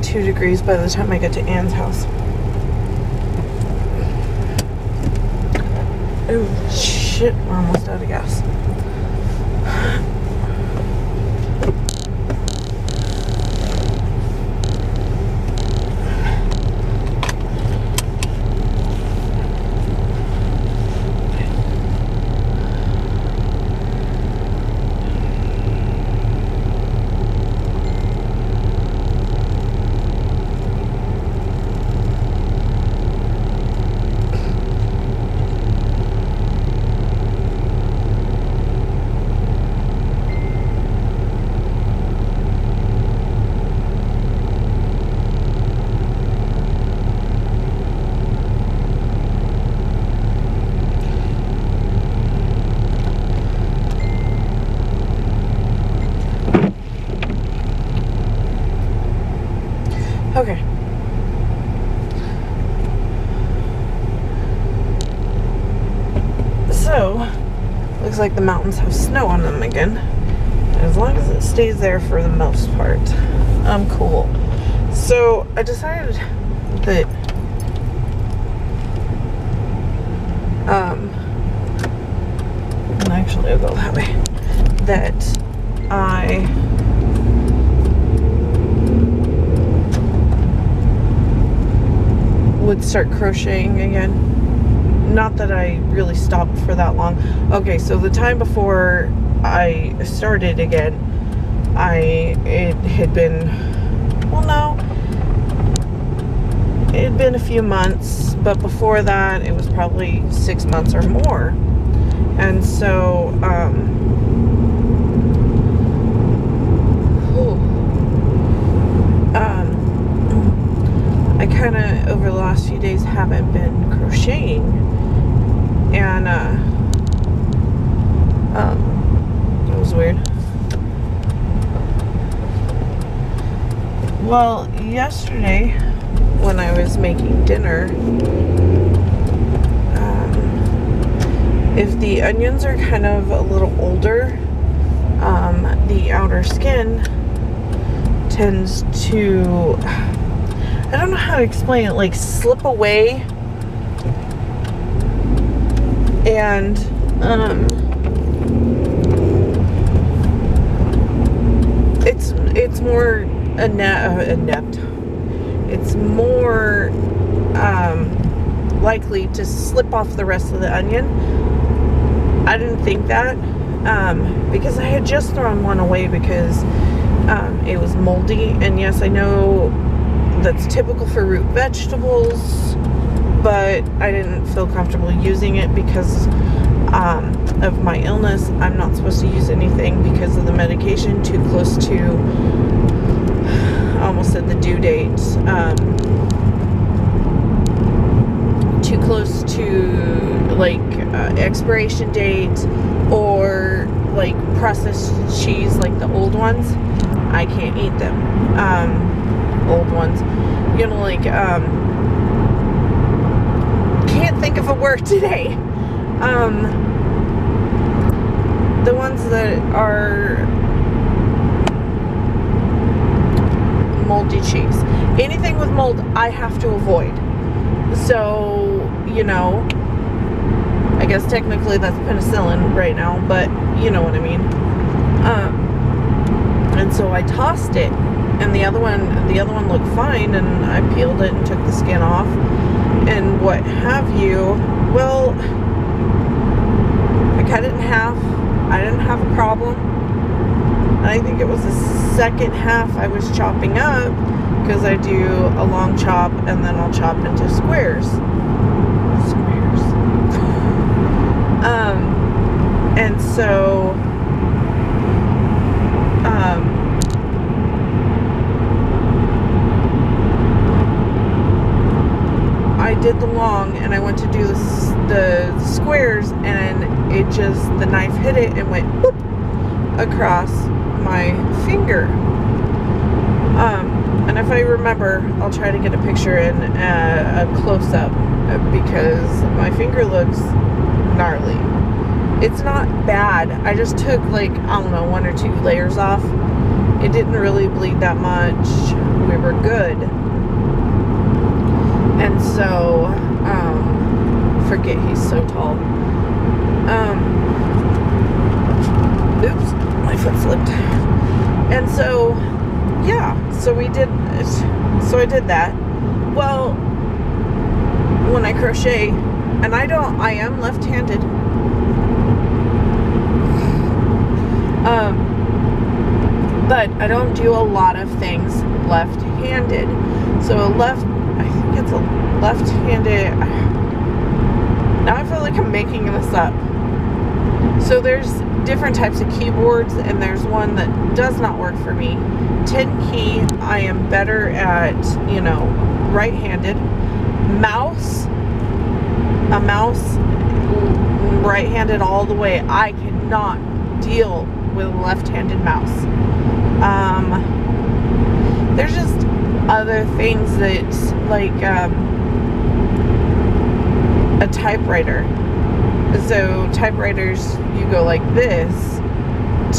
2 degrees by the time I get to Anne's house. Oh shit, we're almost out of gas. Okay. So, looks like the mountains have snow on them again. As long as it stays there for the most part, I'm cool. So, I decided that and actually I'll go that way, that I would start crocheting again. Not that I really stopped for that long. Okay, so the time before I started again, it had been, well, no, it had been a few months, but before that it was probably 6 months or more. And so I kind of, over the last few days, haven't been crocheting, and it was weird. Well, yesterday when I was making dinner, if the onions are kind of a little older, the outer skin tends to, I don't know how to explain it, like slip away, and it's more inept. It's more likely to slip off the rest of the onion. I didn't think that because I had just thrown one away because it was moldy, and yes, I know that's typical for root vegetables, but I didn't feel comfortable using it because of my illness. I'm not supposed to use anything because of the medication too close to, I almost said the due date, too close to like expiration date, or like processed cheese, like the old ones. I can't eat them. Old ones, you know, like can't think of a word today. The ones that are moldy cheese, anything with mold I have to avoid. So, you know, I guess technically that's penicillin right now, but you know what I mean. And so I tossed it, and the other one looked fine, and I peeled it and took the skin off and what have you. Well, I cut it in half. I didn't have a problem. I think it was the second half I was chopping up, because I do a long chop and then I'll chop into squares. And so I did the long, and I went to do the squares, and it just, the knife hit it and went whoop across my finger. And if I remember, I'll try to get a picture in a close-up, because my finger looks gnarly. It's not bad. I just took, like, I don't know, 1 or 2 layers off. It didn't really bleed that much. we were good. And so, forget he's so tall. Oops, my foot slipped. And so, yeah, so I did that. Well, when I crochet, and I am left-handed. But I don't do a lot of things left-handed. So I think it's a left-handed, now I feel like I'm making this up. So there's different types of keyboards, and there's one that does not work for me. 10 key, I am better at, right-handed. A mouse, right-handed all the way. I cannot deal with a left-handed mouse. There's just other things that, like, a typewriter. So typewriters, you go like this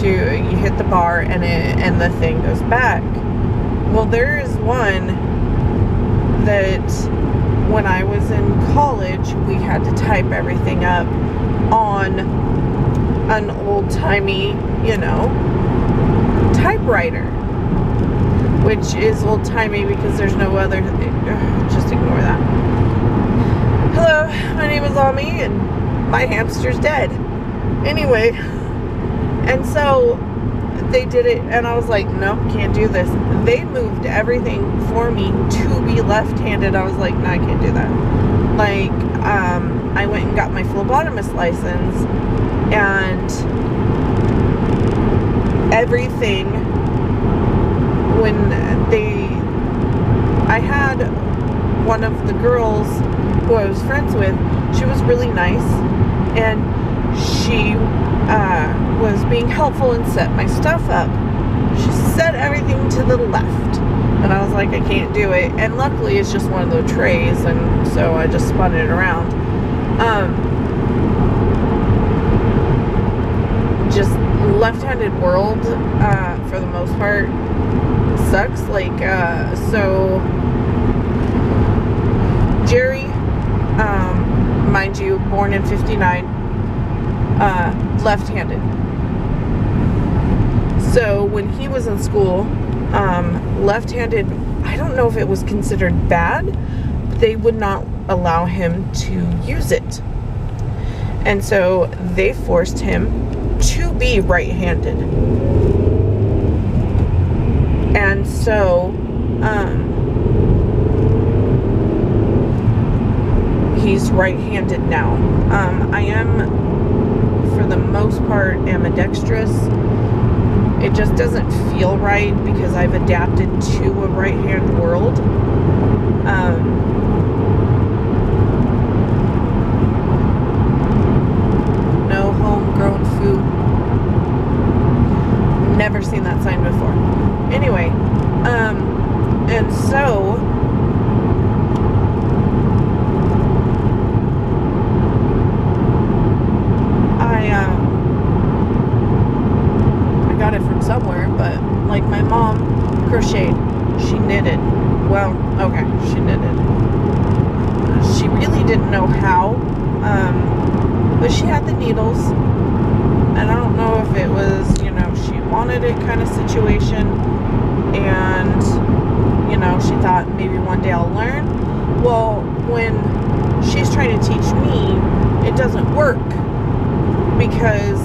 you hit the bar and the thing goes back. Well, there is one that when I was in college, we had to type everything up on an old-timey, typewriter, which is old-timey because there's no other, just ignore that. Hello, my name is Ami, and my hamster's dead. Anyway, and so they did it, and I was like, no, can't do this. They moved everything for me to be left-handed. I was like, no, I can't do that. Like, I went and got my phlebotomist license, and everything, I had one of the girls who I was friends with, she was really nice, and she was being helpful and set my stuff up. She set everything to the left, and I was like, I can't do it. And luckily it's just one of the trays, and so I just spun it around. Just left-handed world, for the most part, sucks. Like, so Jerry, mind you, born in 59, left-handed. So when he was in school, left-handed, I don't know if it was considered bad, but they would not allow him to use it. And so they forced him to be right-handed. And so, he's right-handed now. I am, for the most part, ambidextrous. It just doesn't feel right because I've adapted to a right-hand world. No homegrown food. Never seen that sign before. Anyway, and so I got it from somewhere, but like my mom crocheted, she knitted. Well, okay, she knitted. She really didn't know how, but she had the needles, and I don't know if it was, she wanted it kind of situation, and, she thought maybe one day I'll learn. Well, when she's trying to teach me, it doesn't work, because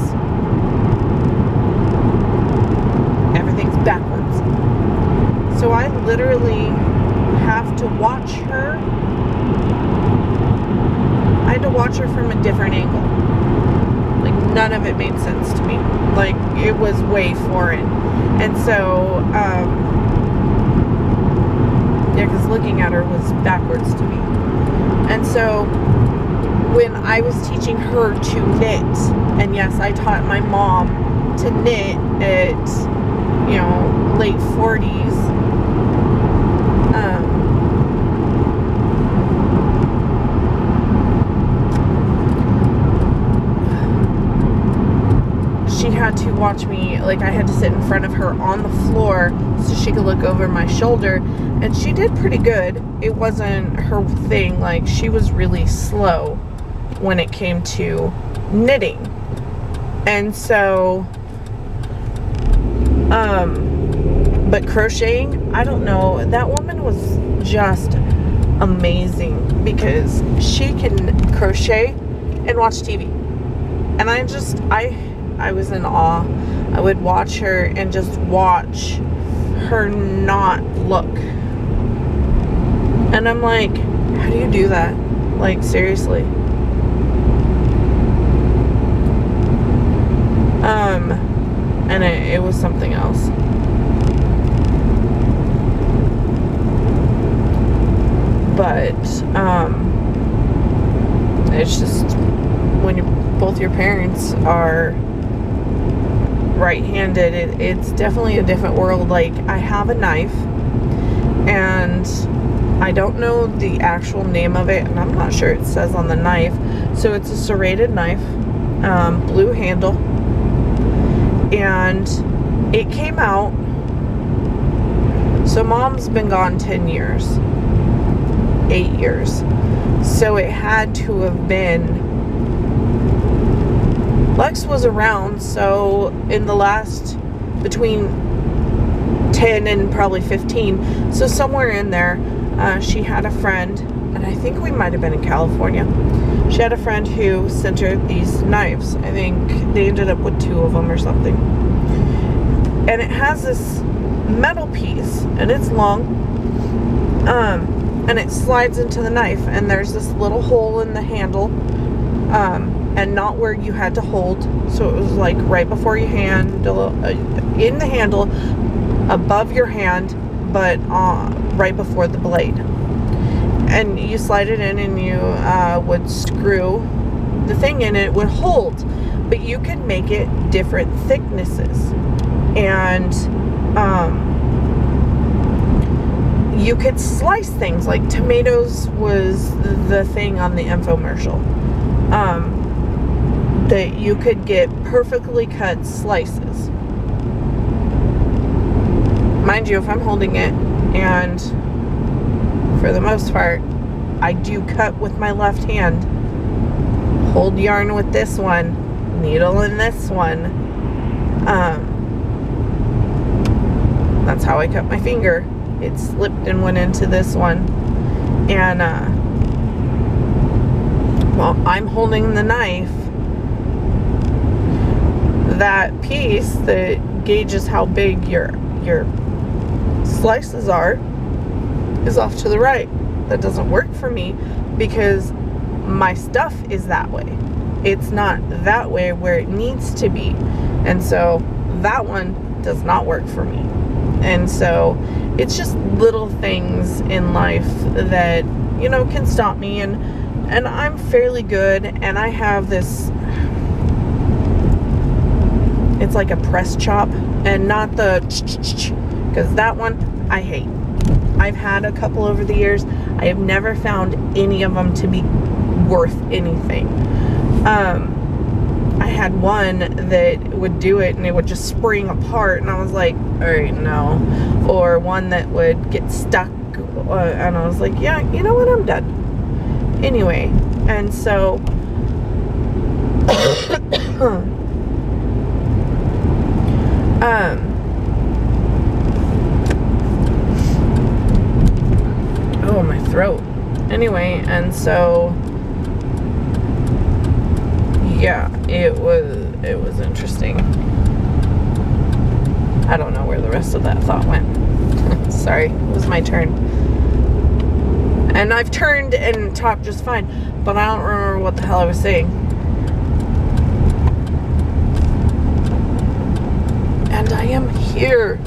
everything's backwards. So I literally have to watch her. I had to watch her from a different angle. Like, none of it made sense to me. Like, it was way foreign. And so, yeah, because looking at her was backwards to me. And so, when I was teaching her to knit, and yes, I taught my mom to knit at, late 40s, she had to watch me, like I had to sit in front of her on the floor so she could look over my shoulder, and she did pretty good. It wasn't her thing. Like, she was really slow when it came to knitting. And so, but crocheting, I don't know, that woman was just amazing because she can crochet and watch TV. And I was in awe. I would watch her and just watch her not look. And I'm like, how do you do that? Like, seriously. And it was something else. But, it's just, when both your parents are right-handed, it's definitely a different world. Like, I have a knife, and I don't know the actual name of it, and I'm not sure it says on the knife. So it's a serrated knife, blue handle, and it came out, so Mom's been gone 10 years, 8 years, so it had to have been, Lex was around, so in the last, between 10 and probably 15, so somewhere in there, she had a friend, and I think we might have been in California. She had a friend who sent her these knives. I think they ended up with 2 of them or something. And it has this metal piece, and it's long, and it slides into the knife, and there's this little hole in the handle, and not where you had to hold, so it was like right before your hand, in the handle, above your hand, but right before the blade. And you slide it in, and you would screw the thing in, it would hold, but you could make it different thicknesses, and you could slice things. Like tomatoes was the thing on the infomercial, that you could get perfectly cut slices. Mind you, if I'm holding it, and for the most part, I do cut with my left hand, hold yarn with this one, needle in this one, that's how I cut my finger. It slipped and went into this one, and while I'm holding the knife, that piece that gauges how big your slices are is off to the right. That doesn't work for me because my stuff is that way. It's not that way where it needs to be, and so that one does not work for me. And so it's just little things in life that, you know, can stop me, and I'm fairly good, and I have this, it's like a press chop, and not the because that one I hate. I've had a couple over the years. I have never found any of them to be worth anything. I had one that would do it and it would just spring apart, and I was like, alright, no. Or one that would get stuck, and I was like, yeah, you know what, I'm done. Anyway, and so oh, my throat. Anyway, and so yeah, it was interesting. I don't know where the rest of that thought went. Sorry, it was my turn. And I've turned and talked just fine, but I don't remember what the hell I was saying. And I am here.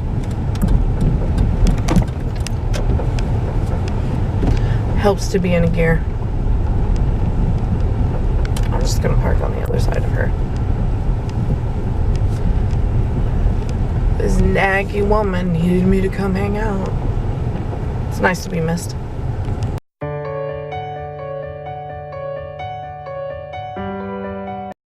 Helps to be in a gear. I'm just gonna park on the other side of her. This naggy woman needed me to come hang out. It's nice to be missed.